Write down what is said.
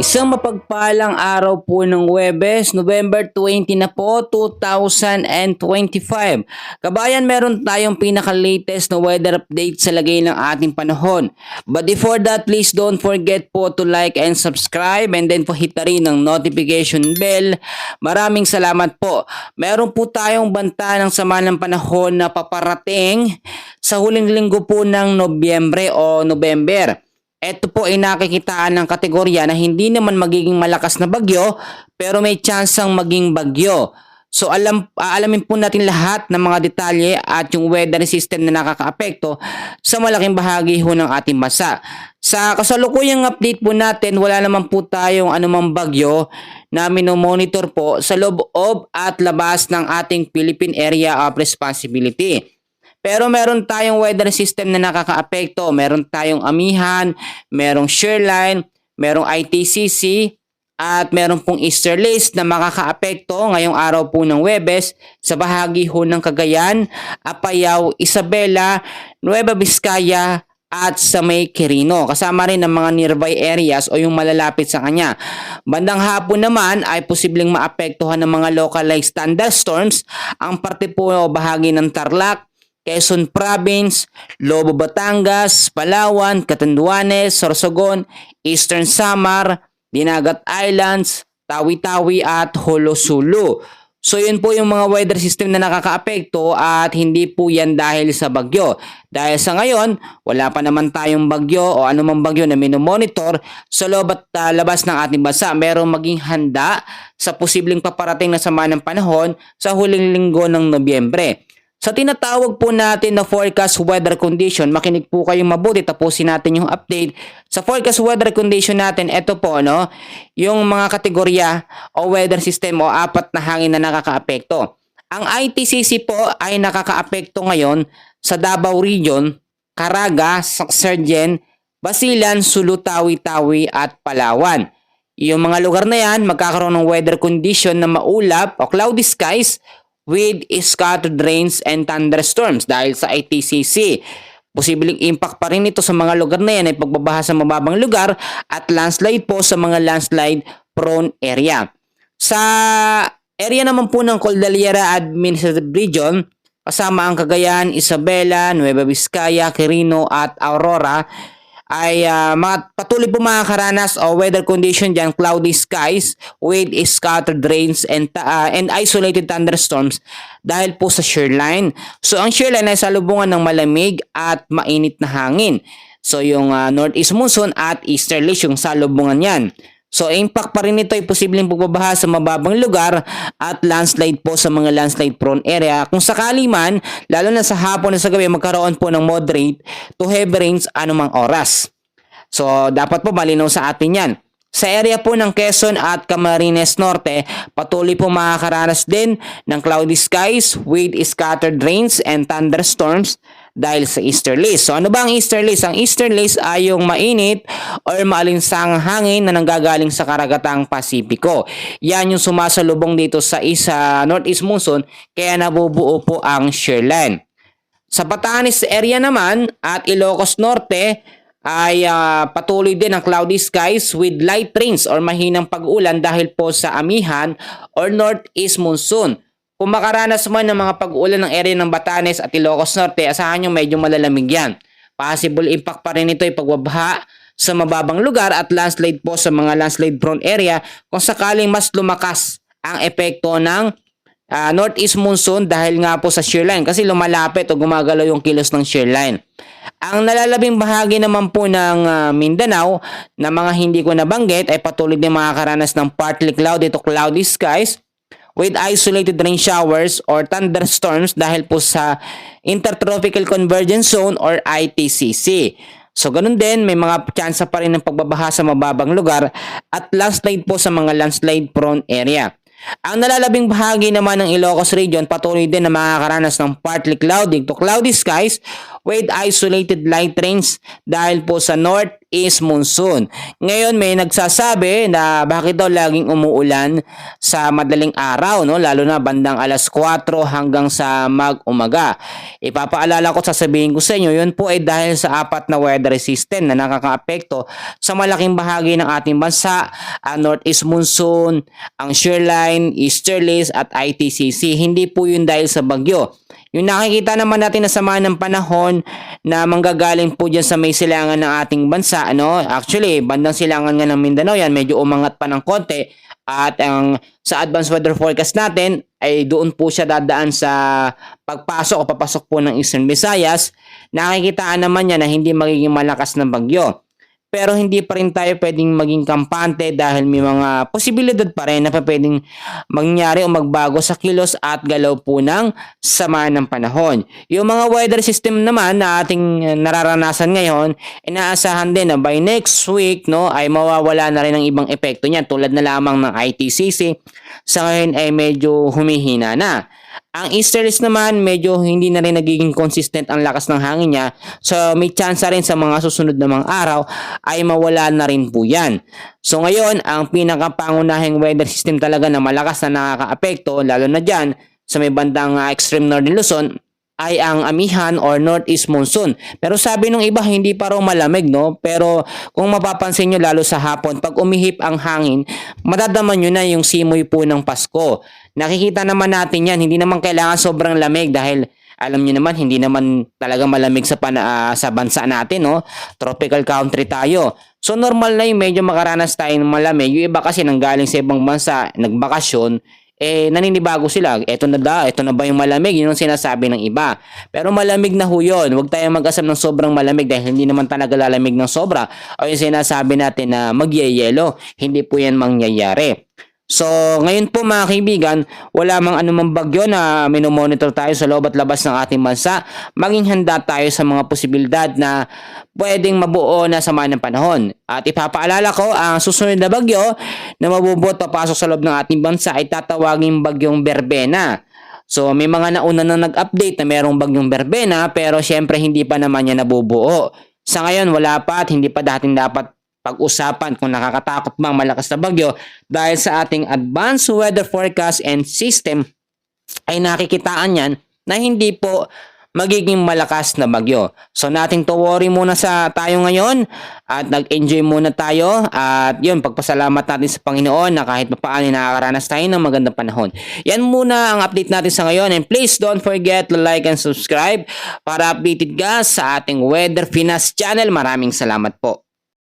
Isang mapagpalang araw po ng Huwebes, November 20 na po, 2025. Kabayan, meron tayong pinaka-latest na weather update sa lagay ng ating panahon. But before that, please don't forget po to like and subscribe and then po hit na rin ng notification bell. Maraming salamat po. Meron po tayong banta ng sama ng panahon na paparating sa huling linggo po ng Nobyembre o November. Ito po ay nakikitaan ng kategorya na hindi naman magiging malakas na bagyo pero may tsansang maging bagyo. So aalamin po natin lahat ng mga detalye at yung weather system na nakakaapekto sa malaking bahagi ho ng ating bansa. Sa kasalukuyang update po natin, wala naman po tayong anumang bagyo na minomonitor po sa loob at labas ng ating Philippine Area of Responsibility. Pero meron tayong weather system na nakakaapekto. Meron tayong amihan, merong shoreline, merong ITCC, at meron pong easterlies na makakaapekto ngayong araw po ng Huwebes sa bahagi ho ng Cagayan, Apayao, Isabela, Nueva Vizcaya, at sa may Quirino. Kasama rin ang mga nearby areas o yung malalapit sa kanya. Bandang hapon naman ay posibleng maapektuhan ng mga localized thunderstorms ang parte po o bahagi ng Tarlac, Quezon Province, Lobo Batangas, Palawan, Catanduanes, Sorsogon, Eastern Samar, Dinagat Islands, Tawi-Tawi at Holosulu. So yun po yung mga weather system na nakakaapekto at hindi po yan dahil sa bagyo. Dahil sa ngayon, wala pa naman tayong bagyo o anumang bagyo na minomonitor sa loob at labas ng ating bansa. Merong maging handa sa posibleng paparating na sama ng panahon sa huling linggo ng Nobyembre. Sa tinatawag po natin na forecast weather condition, makinig po kayong mabuti, tapusin natin yung update. Sa forecast weather condition natin, ito po, no, yung mga kategorya o weather system o apat na hangin na nakakaapekto. Ang ITCC po ay nakakaapekto ngayon sa Davao Region, Caraga, Sacsagen, Basilan, Sulu, Tawi-Tawi at Palawan. Yung mga lugar na yan, magkakaroon ng weather condition na maulap o cloudy skies with scattered rains and thunderstorms dahil sa ITCC. Posibleng impact pa rin ito sa mga lugar na yan ay pagbabaha sa mababang lugar at landslide po sa mga landslide prone area. Sa area naman po ng Cordillera Administrative Region, kasama ang Cagayan, Isabela, Nueva Vizcaya, Quirino at Aurora, ay patuloy po makakaranas o weather condition dyan, cloudy skies with scattered rains and isolated thunderstorms dahil po sa shoreline. So ang shoreline ay salubungan ng malamig at mainit na hangin. So yung northeast monsoon at easterlies yung salubungan yan. So impact pa rin ito ay posibleng pagbabaha sa mababang lugar at landslide po sa mga landslide prone area. Kung sakali man, lalo na sa hapon na sa gabi, magkaroon po ng moderate to heavy rains anumang oras. So dapat po malinaw sa atin yan. Sa area po ng Quezon at Camarines Norte, patuloy po makakaranas din ng cloudy skies with scattered rains and thunderstorms dahil sa easterlies. So ano ba ang easterlies? Ang easterlies ay yung mainit or maalinsang hangin na nanggagaling sa karagatang Pasipiko. Yan yung sumasalubong dito sa northeast monsoon kaya nabubuo po ang shoreline. Sa Batanes area naman at Ilocos Norte ay patuloy din ang cloudy skies with light rains or mahinang pag-ulan dahil po sa amihan or northeast monsoon. Kung makaranas man ng mga pag-ulan ng area ng Batanes at Ilocos Norte, asahan nyo medyo malalamig yan. Possible impact pa rin ito ay pagbabaha sa mababang lugar at landslide po sa mga landslide prone area kung sakaling mas lumakas ang epekto ng northeast monsoon dahil nga po sa shearline kasi lumalapit o gumagalaw yung kilos ng shearline. Ang nalalabing bahagi naman po ng Mindanao na mga hindi ko nabanggit ay patuloy din makakaranas ng partly cloudy to cloudy skies with isolated rain showers or thunderstorms dahil po sa Intertropical Convergence Zone or ITCC. So ganun din, may mga tsansa pa rin ng pagbabaha sa mababang lugar at landslide po sa mga landslide prone area. Ang nalalabing bahagi naman ng Ilocos Region patuloy din na makakaranas ng partly cloudy to cloudy skies with isolated light rains dahil po sa north, Northeast Monsoon. Ngayon may nagsasabi na bakit daw laging umuulan sa madaling araw, no? Lalo na bandang alas 4 hanggang sa mag-umaga. Ipapaalala ko, sasabihin ko sa inyo, yun po ay dahil sa apat na weather system na nakakaapekto sa malaking bahagi ng ating bansa, ang Northeast Monsoon, ang Shoreline, Easterlies at ITCC. Hindi po yun dahil sa bagyo. Yung nakikita naman natin na sama ng panahon na manggagaling po dyan sa may silangan ng ating bansa, ano? Actually, bandang silangan nga ng Mindanao yan, medyo umangat pa ng konti. At sa advanced weather forecast natin ay doon po siya dadaan sa pagpasok o papasok po ng Eastern Visayas. Nakikitaan naman niya na hindi magiging malakas na bagyo. Pero hindi pa rin tayo pwedeng maging kampante dahil may mga posibilidad pa rin na pwedeng mangyari o magbago sa kilos at galaw po ng sama ng panahon. Yung mga weather system naman na ating nararanasan ngayon, inaasahan din na by next week, no, ay mawawala na rin ang ibang epekto niya tulad na lamang ng ITCC. Sa ngayon ay medyo humihina na. Ang easterlies naman, medyo hindi na rin nagiging consistent ang lakas ng hangin niya. So may chance rin sa mga susunod na mga araw ay mawala na rin po yan. So ngayon, ang pinakapangunahing weather system talaga na malakas na nakakaapekto, lalo na dyan sa may bandang extreme northern Luzon, ay ang amihan or Northeast Monsoon. Pero sabi nung iba, hindi pa raw malamig, no? Pero kung mapapansin nyo, lalo sa hapon, pag umihip ang hangin, madadaman nyo na yung simoy po ng Pasko. Nakikita naman natin yan, hindi naman kailangan sobrang lamig dahil alam niyo naman, hindi naman talaga malamig sa bansa natin, no? Tropical country tayo. So normal na yung medyo makaranas tayo ng malamig. Yung iba kasi nanggaling sa ibang bansa, nagbakasyon, naninibago sila. Ito na ba yung malamig? Yun ang sinasabi ng iba. Pero malamig na ho yun. Huwag tayong mag-asam ng sobrang malamig dahil hindi naman talaga lalamig ng sobra. O yung sinasabi natin na magyayelo. Hindi po yan mangyayari. So, ngayon po mga kaibigan, wala mang anumang bagyo na minomonitor tayo sa loob at labas ng ating bansa. Maging handa tayo sa mga posibilidad na pwedeng mabuo na sama ng panahon. At ipapaalala ko, ang susunod na bagyo na mabubuot papasok sa loob ng ating bansa ay tatawaging bagyong Berbena. So, may mga nauna na nag-update na mayroong bagyong Berbena pero syempre hindi pa naman yan nabubuo. Sa ngayon, wala pa at hindi pa dating dapat pag-usapan kung nakakatakot bang malakas na bagyo dahil sa ating advanced weather forecast and system ay nakikitaan yan na hindi po magiging malakas na bagyo. So nating to worry muna tayo ngayon at nag-enjoy muna tayo at yun, pagpasalamat natin sa Panginoon na kahit paano nakakaranas tayo ng magandang panahon. Yan muna ang update natin sa ngayon and please don't forget to like and subscribe para updated ka sa ating Weather Finas channel. Maraming salamat po.